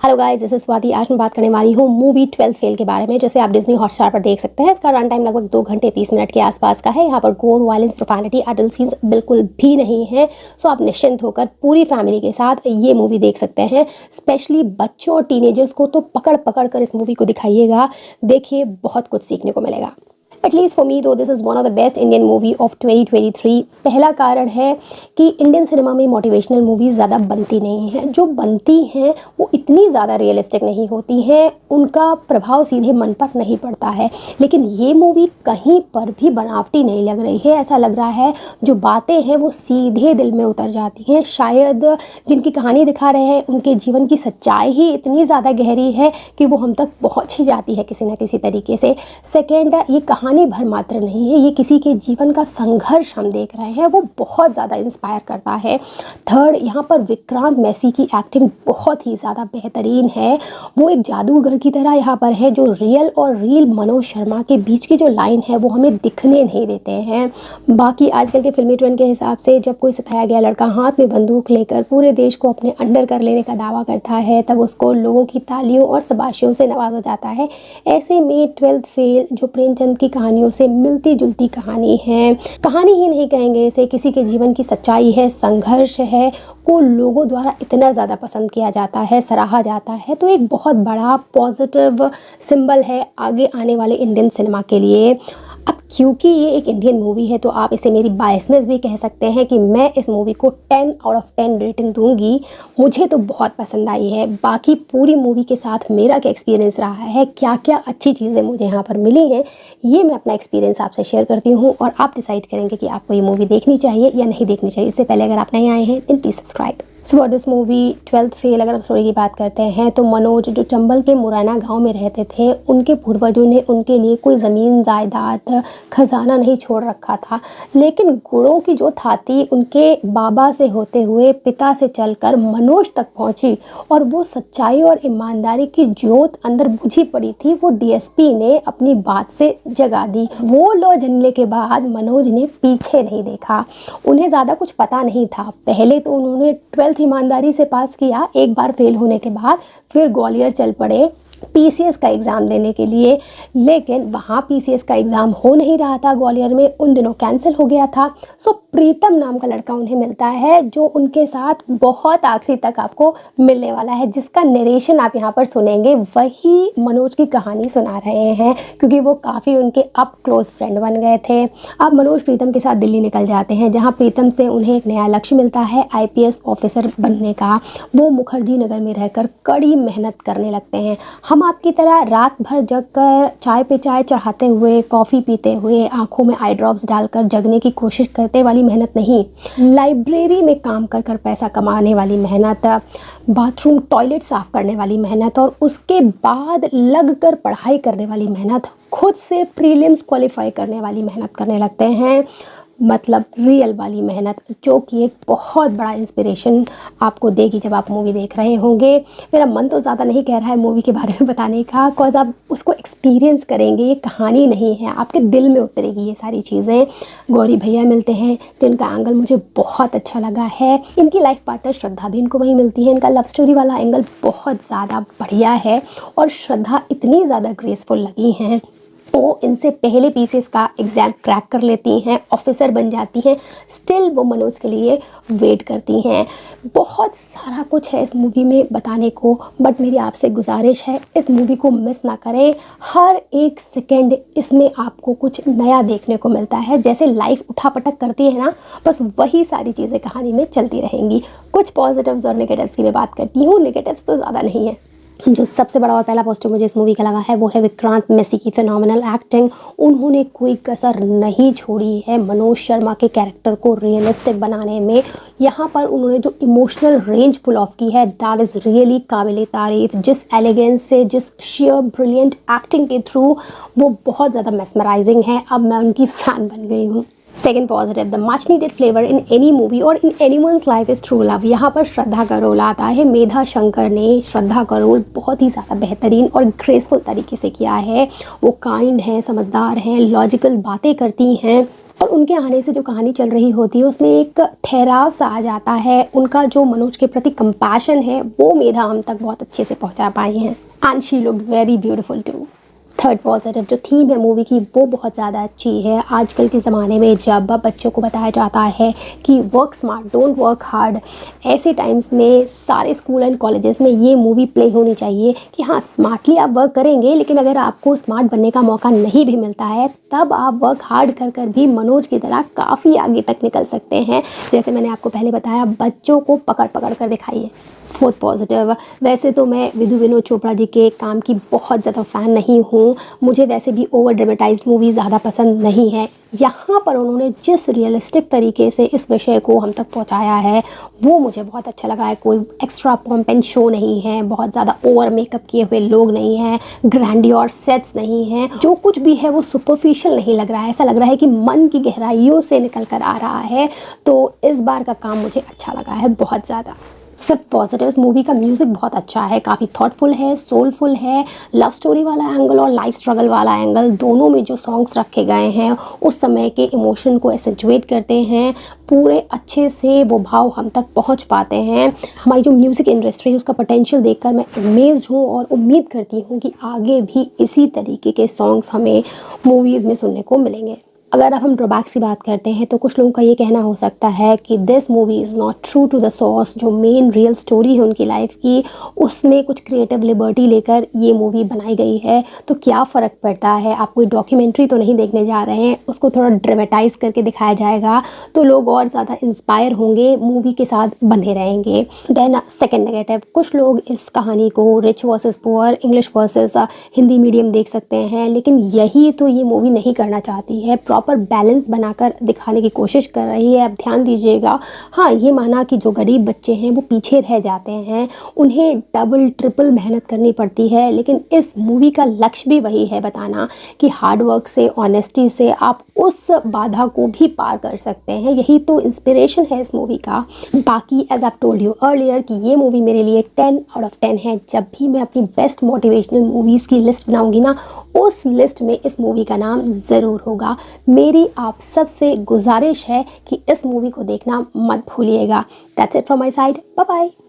Hello guys, this is Swati. आज मैं बात करने वाली हूँ मूवी 12 फेल के बारे में, जैसे आप डिज्नी हॉटस्टार पर देख सकते हैं। इसका रन टाइम लगभग 2 घंटे 30 मिनट के आसपास का है। यहाँ पर गोर, वायलेंस, प्रोफैनिटी, अडल्ट सीन्स बिल्कुल भी नहीं है। सो आप निश्चिंत होकर पूरी फैमिली के साथ ये मूवी देख सकते हैं। स्पेशली बच्चों और टीनेजर्स को तो पकड़ पकड़ कर इस मूवी को दिखाइएगा। देखिए, बहुत कुछ सीखने को मिलेगा। एटलीस्ट फॉर मी दो this is one of the best Indian movie of 2023। पहला कारण है कि इंडियन सिनेमा में मोटिवेशनल मूवीज़ ज़्यादा बनती नहीं हैं। जो बनती हैं वो इतनी ज़्यादा रियलिस्टिक नहीं होती हैं, उनका प्रभाव सीधे मन पर नहीं पड़ता है। लेकिन ये मूवी कहीं पर भी बनावटी नहीं लग रही है। ऐसा लग रहा है जो बातें हैं वो सीधे दिल में उतर जाती हैं। शायद जिनकी कहानी दिखा रहे हैं उनके जीवन की सच्चाई ही इतनी ज़्यादा गहरी है कि वो हम तक पहुँच ही जाती है किसी न किसी तरीके से। सेकेंड, ये कहानी भर मात्र नहीं है, ये किसी के जीवन का संघर्ष हम देख रहे हैं, वो बहुत ज़्यादा इंस्पायर करता है। थर्ड, यहाँ पर विक्रांत मैसी की एक्टिंग बहुत ही ज़्यादा बेहतरीन है। वो एक जादूगर की तरह यहाँ पर है, जो रियल और रील मनोज शर्मा के बीच की जो लाइन है वो हमें दिखने नहीं देते हैं। बाकी आजकल के फिल्मी ट्रेंड के हिसाब से जब कोई सताया गया लड़का हाथ में बंदूक लेकर पूरे देश को अपने अंडर कर लेने का दावा करता है, तब उसको लोगों की तालियों और शाबाशियों से नवाजा जाता है। ऐसे में 12th फेल जो प्रेमचंद की कहानियों से मिलती जुलती कहानी है, कहानी ही नहीं कहेंगे इसे, किसी के जीवन की सच्चाई है, संघर्ष है, को लोगों द्वारा इतना ज़्यादा पसंद किया जाता है, सराहा जाता है, तो एक बहुत बड़ा पॉजिटिव सिंबल है आगे आने वाले इंडियन सिनेमा के लिए। अब क्योंकि ये एक इंडियन मूवी है तो आप इसे मेरी बायसनेस भी कह सकते हैं कि मैं इस मूवी को 10 आउट ऑफ 10 रेटिंग दूंगी। मुझे तो बहुत पसंद आई है। बाकी पूरी मूवी के साथ मेरा क्या एक्सपीरियंस रहा है, क्या क्या अच्छी चीज़ें मुझे यहाँ पर मिली हैं, ये मैं अपना एक्सपीरियंस आपसे शेयर करती हूँ और आप डिसाइड करेंगे कि आपको ये मूवी देखनी चाहिए या नहीं देखनी चाहिए। इससे पहले अगर आप नहीं आए हैं then please subscribe. So what this movie 12th fail, अगर हम स्टोरी की बात करते हैं तो मनोज जो चंबल के मुरैना गांव में रहते थे, उनके पूर्वजों ने उनके लिए कोई ज़मीन जायदाद खजाना नहीं छोड़ रखा था, लेकिन गुणों की जो थाती उनके बाबा से होते हुए पिता से चलकर मनोज तक पहुंची और वो सच्चाई और ईमानदारी की ज्योत अंदर बुझी पड़ी थी, वो डीएसपी ने अपनी बात से जगा दी। वो लॉ जानने के बाद मनोज ने पीछे नहीं देखा। उन्हें ज़्यादा कुछ पता नहीं था। पहले तो उन्होंने 12th ईमानदारी से पास किया, एक बार फेल होने के बाद फिर ग्वालियर चल पड़े पीसीएस का एग्ज़ाम देने के लिए, लेकिन वहाँ पीसीएस का एग्ज़ाम हो नहीं रहा था। ग्वालियर में उन दिनों कैंसिल हो गया था। सो प्रीतम नाम का लड़का उन्हें मिलता है जो उनके साथ बहुत आखिरी तक आपको मिलने वाला है, जिसका नरेशन आप यहाँ पर सुनेंगे वही मनोज की कहानी सुना रहे हैं, क्योंकि वो काफ़ी उनके अप क्लोज फ्रेंड बन गए थे। अब मनोज प्रीतम के साथ दिल्ली निकल जाते हैं, जहाँ प्रीतम से उन्हें एक नया लक्ष्य मिलता है आईपीएस ऑफिसर बनने का। वो मुखर्जी नगर में रहकर कड़ी मेहनत करने लगते हैं। हम आपकी तरह रात भर जग कर चाय पे चाय चढ़ाते हुए, कॉफ़ी पीते हुए, आंखों में आई ड्रॉप्स डालकर जगने की कोशिश करते वाली मेहनत नहीं, लाइब्रेरी में काम कर कर पैसा कमाने वाली मेहनत, बाथरूम टॉयलेट साफ करने वाली मेहनत और उसके बाद लग कर पढ़ाई करने वाली मेहनत, खुद से प्रीलिम्स क्वालिफाई करने वाली मेहनत करने लगते हैं। मतलब रियल वाली मेहनत, जो कि एक बहुत बड़ा इंस्पिरेशन आपको देगी जब आप मूवी देख रहे होंगे। मेरा मन तो ज़्यादा नहीं कह रहा है मूवी के बारे में बताने का, बिकॉज आप उसको एक्सपीरियंस करेंगे। ये कहानी नहीं है, आपके दिल में उतरेगी ये सारी चीज़ें। गौरी भैया मिलते हैं जिनका एंगल मुझे बहुत अच्छा लगा है। इनकी लाइफ पार्टनर श्रद्धा भी इनको वहीं मिलती है। इनका लव स्टोरी वाला एंगल बहुत ज़्यादा बढ़िया है और श्रद्धा इतनी ज़्यादा ग्रेसफुल लगी हैं। वो इनसे पहले पीसीएस का एग्ज़ाम क्रैक कर लेती हैं, ऑफिसर बन जाती हैं, स्टिल वो मनोज के लिए वेट करती हैं। बहुत सारा कुछ है इस मूवी में बताने को, बट मेरी आपसे गुजारिश है इस मूवी को मिस ना करें। हर एक सेकेंड इसमें आपको कुछ नया देखने को मिलता है। जैसे लाइफ उठापटक करती है ना, बस वही सारी चीज़ें कहानी में चलती रहेंगी। कुछ पॉजिटिव्स और नेगेटिव्स की मैं बात करती हूँ, नेगेटिव्स तो ज़्यादा नहीं है। जो सबसे बड़ा और पहला पॉजिटिव मुझे इस मूवी का लगा है वो है विक्रांत मैसी की फिनोमिनल एक्टिंग। उन्होंने कोई कसर नहीं छोड़ी है मनोज शर्मा के कैरेक्टर को रियलिस्टिक बनाने में। यहाँ पर उन्होंने जो इमोशनल रेंज पुल ऑफ की है दैट इज़ रियली काबिले तारीफ। जिस एलिगेंस से, जिस शेयर ब्रिलियंट एक्टिंग के थ्रू, वो बहुत ज़्यादा मेस्मराइजिंग है। अब मैं उनकी फ़ैन बन गई हूँ। Second positive, the much needed flavour in any movie और in anyone's life is true love. यहाँ पर श्रद्धा का रोल आता है। मेधा शंकर ने श्रद्धा का रोल बहुत ही ज़्यादा बेहतरीन और ग्रेसफुल तरीके से किया है। वो काइंड हैं, समझदार हैं, लॉजिकल बातें करती हैं, और उनके आने से जो कहानी चल रही होती है उसमें एक ठहराव सा आ जाता है। उनका जो मनोज के प्रति कंपैशन है वो मेधा हम तक बहुत अच्छे से पहुंचा पाई हैं। And she look very beautiful too. Third positive जो थीम है मूवी की वो बहुत ज़्यादा अच्छी है। आजकल के ज़माने में जब बच्चों को बताया जाता है कि work smart don't work hard, ऐसे टाइम्स में सारे स्कूल एंड कॉलेजेस में ये मूवी प्ले होनी चाहिए कि हाँ स्मार्टली आप वर्क करेंगे, लेकिन अगर आपको स्मार्ट बनने का मौका नहीं भी मिलता है तब आप वर्क हार्ड कर कर भी मनोज की तरह काफ़ी आगे तक निकल सकते हैं। जैसे मैंने आपको पहले बताया, बच्चों को पकड़ पकड़ कर दिखाइए। फोर्थ पॉजिटिव, वैसे तो मैं विधु विनोद चोपड़ा जी के काम की बहुत ज़्यादा फ़ैन नहीं हूँ, मुझे वैसे भी ओवर ड्रामेटाइज्ड मूवी ज़्यादा पसंद नहीं है। यहाँ पर उन्होंने जिस रियलिस्टिक तरीके से इस विषय को हम तक पहुँचाया है वो मुझे बहुत अच्छा लगा है। कोई एक्स्ट्रा पॉम्प एंड शो नहीं है, बहुत ज़्यादा ओवर मेकअप किए हुए लोग नहीं हैं, ग्रैंडियर सेट्स नहीं हैं, जो कुछ भी है वो सुपरफिशियल नहीं लग रहा है, ऐसा लग रहा है कि मन की गहराइयों से निकल कर आ रहा है। तो इस बार का काम मुझे अच्छा लगा है बहुत ज़्यादा। फिफ्थ पॉजिटिव, इस मूवी का म्यूज़िक बहुत अच्छा है, काफ़ी थॉटफुल है, सोलफुल है। लव स्टोरी वाला एंगल और लाइफ स्ट्रगल वाला एंगल दोनों में जो सॉन्ग्स रखे गए हैं उस समय के इमोशन को एसेंचुएट करते हैं, पूरे अच्छे से वो भाव हम तक पहुंच पाते हैं। हमारी जो म्यूज़िक इंडस्ट्री है उसका पोटेंशियल देखकर मैं अमेज्ड हूँ और उम्मीद करती हूँ कि आगे भी इसी तरीके के सॉन्ग्स हमें मूवीज़ में सुनने को मिलेंगे। अगर अब हम ड्रॉबैक्स की बात करते हैं तो कुछ लोगों का ये कहना हो सकता है कि this movie is not true to the source, जो मेन रियल स्टोरी है उनकी लाइफ की उसमें कुछ क्रिएटिव लिबर्टी लेकर ये मूवी बनाई गई है। तो क्या फ़र्क पड़ता है, आप कोई डॉक्यूमेंट्री तो नहीं देखने जा रहे हैं, उसको थोड़ा ड्रामेटाइज करके दिखाया जाएगा तो लोग और ज़्यादा इंस्पायर होंगे, मूवी के साथ बंधे रहेंगे। देन सेकेंड नेगेटिव, कुछ लोग इस कहानी को rich versus poor, English versus Hindi medium देख सकते हैं, लेकिन यही तो ये मूवी नहीं करना चाहती है, प्रॉपर बैलेंस बनाकर दिखाने की कोशिश कर रही है। अब ध्यान दीजिएगा, हाँ ये माना कि जो गरीब बच्चे हैं वो पीछे रह जाते हैं, उन्हें डबल ट्रिपल मेहनत करनी पड़ती है, लेकिन इस मूवी का लक्ष्य भी वही है, बताना कि हार्डवर्क से, ऑनेस्टी से आप उस बाधा को भी पार कर सकते हैं। यही तो इंस्पिरेशन है इस मूवी का। बाकी as I told you earlier कि ये मूवी मेरे लिए 10 आउट ऑफ 10 है। जब भी मैं अपनी बेस्ट मोटिवेशनल मूवीज़ की लिस्ट बनाऊंगी ना, उस लिस्ट में इस मूवी का नाम ज़रूर होगा। मेरी आप सबसे गुजारिश है कि इस मूवी को देखना मत भूलिएगा। That's it from my side, bye bye.